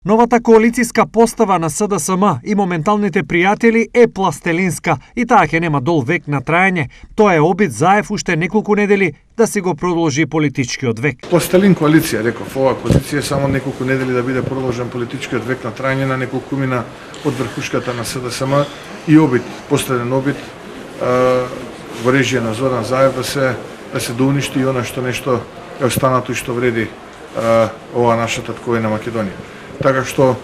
Новата коалицијска постава на СДСМ и моменталните пријатели е пластелинска и таа ќе нема дол век на трајање. Тоа е обид Заев уште неколку недели да си го продолжи политичкиот век. Пластелин коалиција, реков, ова коалиција е само неколку недели да биде продолжен политичкиот век на трајање на неколкумина од врхушката на СДСМ и обид, последен обид во режија на Зоран Заев да се доуништи и она што нешто е останато и што вреди ова нашата татковина Македонија. Така што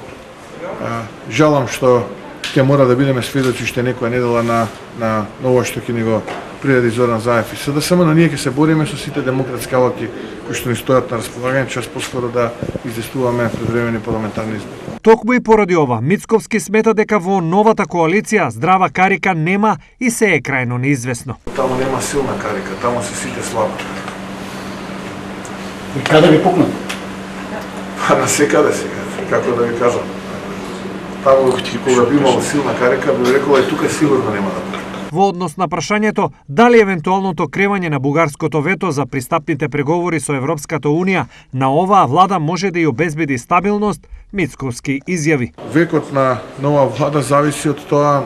жалам што ќе мора да бидеме сведоци уште некоја недела на ова што ќе ни го приреди Зоран Заев и СДСМ, но ние ќе се бориме со сите демократски алаки кои што ни стојат на располагање, час поскоро да издействуваме предвремени парламентарни избори. Токму и поради ова, Мицковски смета дека во новата коалиција здрава карика нема и се е крајно неизвестно. Таму нема силна карика, таму се сите слаби. И каде ви пукнат? На секаде сега, како да ви кажам. Таму кога би имало силна карика, би рекол и тука сигурно нема да пукнат. Во однос на прашањето дали евентуалното кревање на бугарското вето за пристапните преговори со Европската Унија на оваа влада може да ја обезбеди стабилност, Мицковски изјави. Векот на нова влада зависи од тоа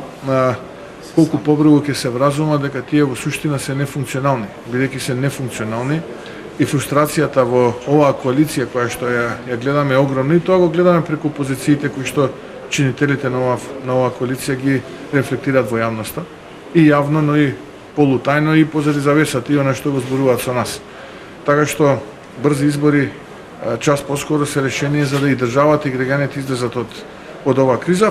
колку побрзо ќе се вразума дека тие во суштина се нефункционални. Бидејќи се нефункционални и фрустрацијата во оваа коалиција која што ја гледаме е огромна и тоа го гледаме преку позициите кои што чинителите на оваа коалиција ги рефлектираат во јавноста. И јавно, но и полутајно и позади завесата и она што го зборуваат со нас. Така што брзи избори час поскоро се решение за да и државата и граѓаните излезат од оваа криза.